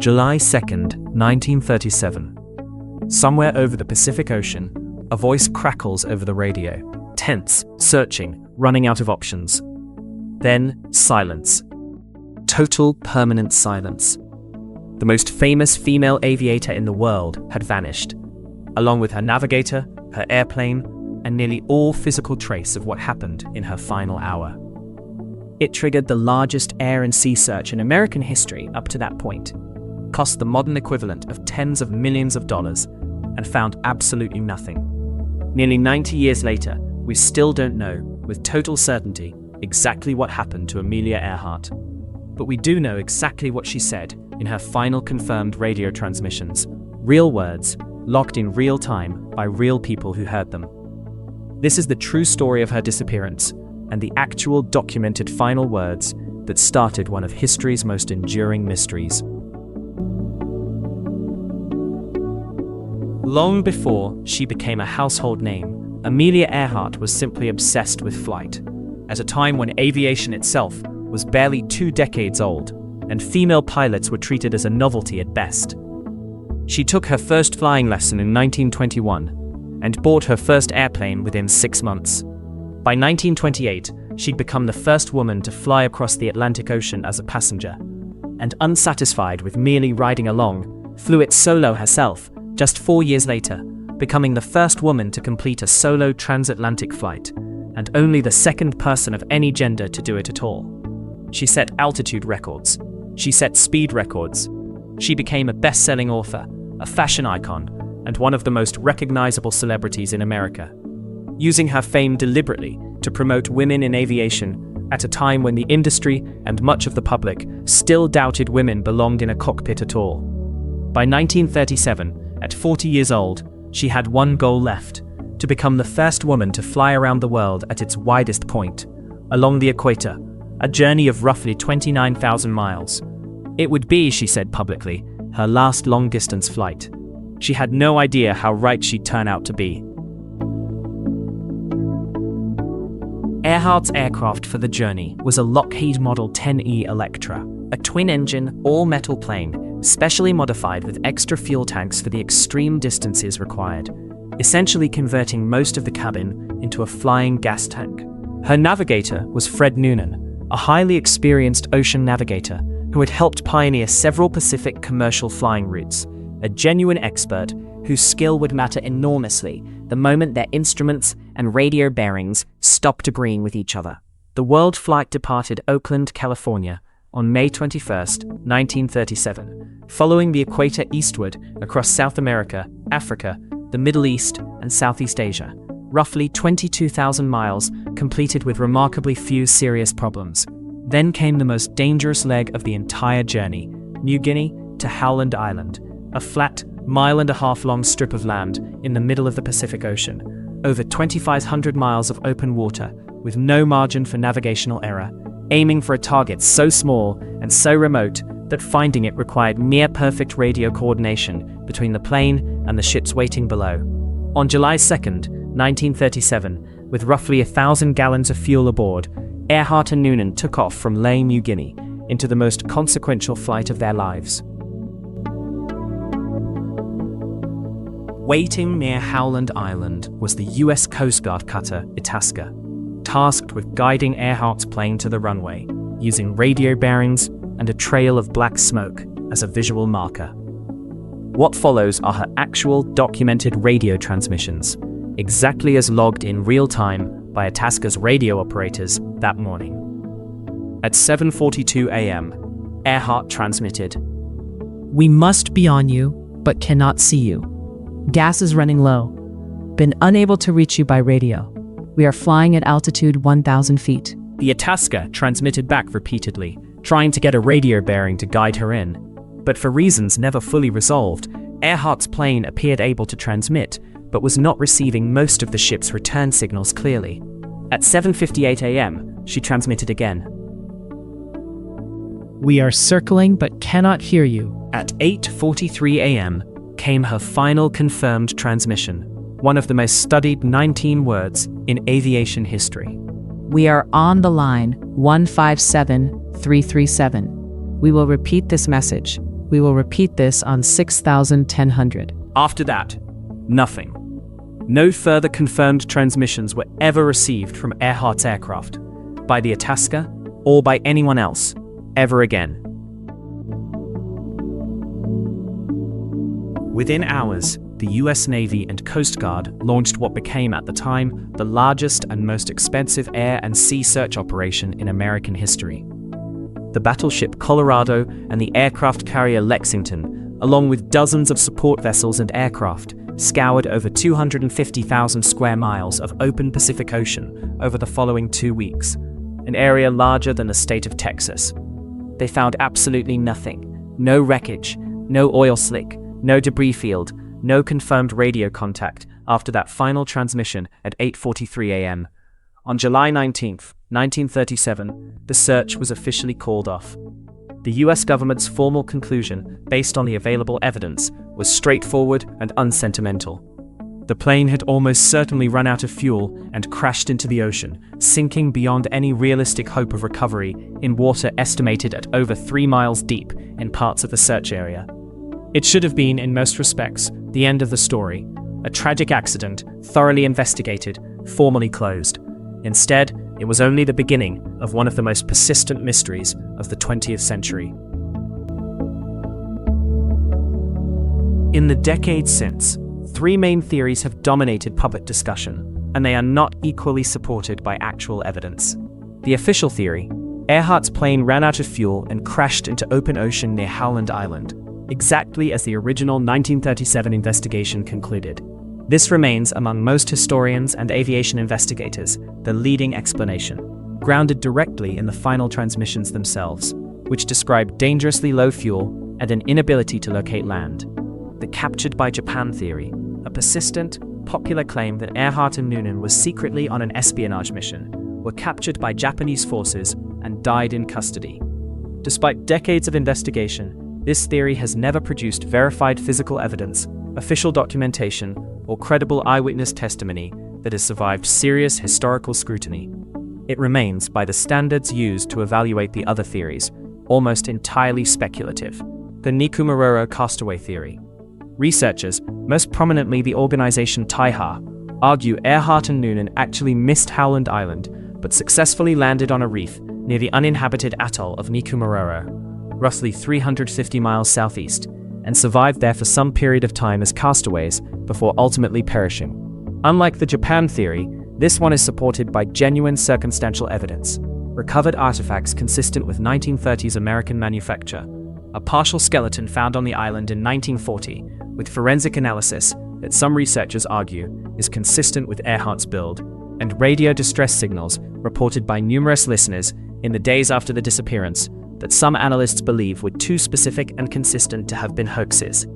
July 2nd, 1937. Somewhere over the Pacific Ocean, a voice crackles over the radio. Tense, searching, running out of options. Then, silence. Total, permanent silence. The most famous female aviator in the world had vanished, along with her navigator, her airplane, and nearly all physical trace of what happened in her final hour. It triggered the largest air and sea search in American history up to that point, cost the modern equivalent of tens of millions of dollars, and found absolutely nothing. Nearly 90 years later, we still don't know, with total certainty, exactly what happened to Amelia Earhart. But we do know exactly what she said in her final confirmed radio transmissions. Real words, logged in real time by real people who heard them. This is the true story of her disappearance, and the actual documented final words that started one of history's most enduring mysteries. Long before she became a household name, Amelia Earhart was simply obsessed with flight, at a time when aviation itself was barely 2 decades old, and female pilots were treated as a novelty at best. She took her first flying lesson in 1921 and bought her first airplane within 6 months. By 1928, she'd become the first woman to fly across the Atlantic Ocean as a passenger, and unsatisfied with merely riding along, flew it solo herself just 4 years later, becoming the first woman to complete a solo transatlantic flight, and only the second person of any gender to do it at all. She set altitude records. She set speed records. She became a best-selling author, a fashion icon, and one of the most recognizable celebrities in America, using her fame deliberately to promote women in aviation at a time when the industry and much of the public still doubted women belonged in a cockpit at all. By 1937, at 40 years old, she had one goal left: to become the first woman to fly around the world at its widest point, along the equator, a journey of roughly 29,000 miles. It would be, she said publicly, her last long-distance flight. She had no idea how right she'd turn out to be. Earhart's aircraft for the journey was a Lockheed Model 10E Electra, a twin-engine, all-metal plane, specially modified with extra fuel tanks for the extreme distances required, essentially converting most of the cabin into a flying gas tank. Her navigator was Fred Noonan, a highly experienced ocean navigator who had helped pioneer several Pacific commercial flying routes, a genuine expert whose skill would matter enormously the moment their instruments and radio bearings stopped agreeing with each other. The world flight departed Oakland, California on May 21, 1937, following the equator eastward across South America, Africa, the Middle East, and Southeast Asia, roughly 22,000 miles completed with remarkably few serious problems. Then came the most dangerous leg of the entire journey, New Guinea to Howland Island, a flat, mile-and-a-half-long strip of land in the middle of the Pacific Ocean, over 2,500 miles of open water, with no margin for navigational error, aiming for a target so small and so remote that finding it required near-perfect radio coordination between the plane and the ships waiting below. On July 2nd, 1937, with roughly 1,000 gallons of fuel aboard, Earhart and Noonan took off from Lae, New Guinea, into the most consequential flight of their lives. Waiting near Howland Island was the U.S. Coast Guard cutter Itasca, tasked with guiding Earhart's plane to the runway, using radio bearings and a trail of black smoke as a visual marker. What follows are her actual documented radio transmissions, exactly as logged in real time by Itasca's radio operators that morning. At 7:42 a.m., Earhart transmitted, "We must be on you, but cannot see you. Gas is running low. Been unable to reach you by radio. We are flying at altitude 1,000 feet." The Itasca transmitted back repeatedly, trying to get a radio bearing to guide her in. But for reasons never fully resolved, Earhart's plane appeared able to transmit, but was not receiving most of the ship's return signals clearly. At 7:58 a.m., she transmitted again. "We are circling but cannot hear you." At 8:43 a.m. came her final confirmed transmission, one of the most studied 19 words in aviation history. "We are on the line 157337. We will repeat this message. We will repeat this on 6,1000. After that, nothing. No further confirmed transmissions were ever received from Earhart's aircraft, by the Itasca, or by anyone else, ever again. Within hours, the US Navy and Coast Guard launched what became at the time the largest and most expensive air and sea search operation in American history. The battleship Colorado and the aircraft carrier Lexington, along with dozens of support vessels and aircraft, scoured over 250,000 square miles of open Pacific Ocean over the following 2 weeks, an area larger than the state of Texas. They found absolutely nothing. No wreckage, no oil slick, no debris field, no confirmed radio contact after that final transmission at 8:43 a.m. On July 19, 1937, the search was officially called off. The US government's formal conclusion, based on the available evidence, was straightforward and unsentimental. The plane had almost certainly run out of fuel and crashed into the ocean, sinking beyond any realistic hope of recovery in water estimated at over 3 miles deep in parts of the search area. It should have been, in most respects, the end of the story, a tragic accident, thoroughly investigated, formally closed. Instead, it was only the beginning of one of the most persistent mysteries of the 20th century. In the decades since, 3 main theories have dominated public discussion, and they are not equally supported by actual evidence. The official theory: Earhart's plane ran out of fuel and crashed into open ocean near Howland Island, exactly as the original 1937 investigation concluded. This remains, among most historians and aviation investigators, the leading explanation, grounded directly in the final transmissions themselves, which describe dangerously low fuel and an inability to locate land. The captured by Japan theory, a persistent, popular claim that Earhart and Noonan were secretly on an espionage mission, were captured by Japanese forces and died in custody. Despite decades of investigation, this theory has never produced verified physical evidence, official documentation, or credible eyewitness testimony that has survived serious historical scrutiny. It remains, by the standards used to evaluate the other theories, almost entirely speculative. The Nikumaroro castaway theory. Researchers, most prominently the organization Taiha, argue Earhart and Noonan actually missed Howland Island, but successfully landed on a reef near the uninhabited atoll of Nikumaroro, roughly 350 miles southeast, and survived there for some period of time as castaways before ultimately perishing. Unlike the Japan theory, this one is supported by genuine circumstantial evidence, recovered artifacts consistent with 1930s American manufacture, a partial skeleton found on the island in 1940, with forensic analysis that some researchers argue is consistent with Earhart's build, and radio distress signals reported by numerous listeners in the days after the disappearance that some analysts believe were too specific and consistent to have been hoaxes.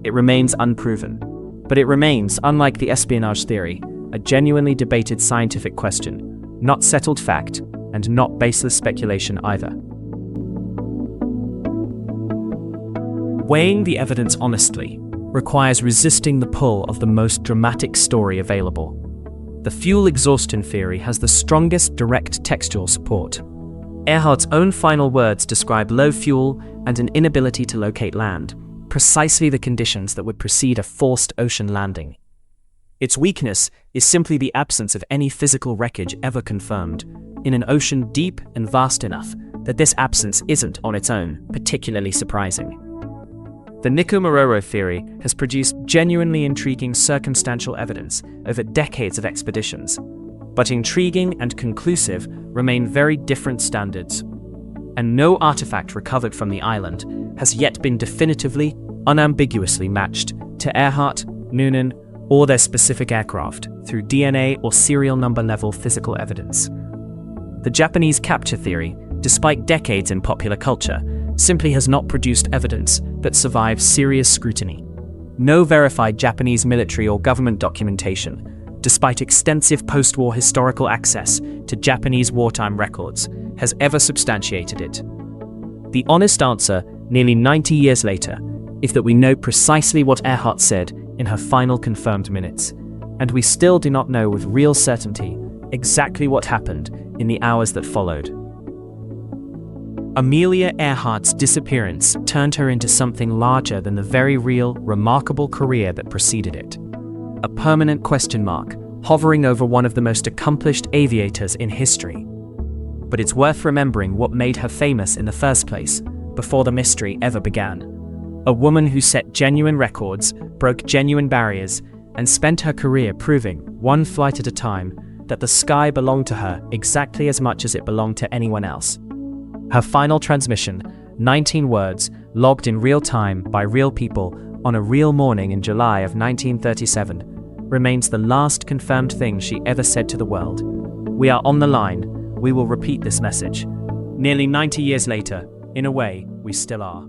It remains unproven, but it remains, unlike the espionage theory, a genuinely debated scientific question, not settled fact, and not baseless speculation either. Weighing the evidence honestly requires resisting the pull of the most dramatic story available. The fuel exhaustion theory has the strongest direct textual support. Earhart's own final words describe low fuel and an inability to locate land, precisely the conditions that would precede a forced ocean landing. Its weakness is simply the absence of any physical wreckage ever confirmed, in an ocean deep and vast enough that this absence isn't, on its own, particularly surprising. The Nikumaroro theory has produced genuinely intriguing circumstantial evidence over decades of expeditions, but intriguing and conclusive remain very different standards, and no artifact recovered from the island has yet been definitively, unambiguously matched to Earhart, Noonan, or their specific aircraft through DNA or serial number level physical evidence. The Japanese capture theory, despite decades in popular culture, simply has not produced evidence that survives serious scrutiny. No verified Japanese military or government documentation, despite extensive post-war historical access to Japanese wartime records, has ever substantiated it. The honest answer, nearly 90 years later, is that we know precisely what Earhart said in her final confirmed minutes, and we still do not know with real certainty exactly what happened in the hours that followed. Amelia Earhart's disappearance turned her into something larger than the very real, remarkable career that preceded it. A permanent question mark, hovering over one of the most accomplished aviators in history. But it's worth remembering what made her famous in the first place, before the mystery ever began. A woman who set genuine records, broke genuine barriers, and spent her career proving, one flight at a time, that the sky belonged to her exactly as much as it belonged to anyone else. Her final transmission, 19 words, logged in real time by real people on a real morning in July of 1937, remains the last confirmed thing she ever said to the world. We are on the line. We will repeat this message. Nearly 90 years later, in a way, we still are.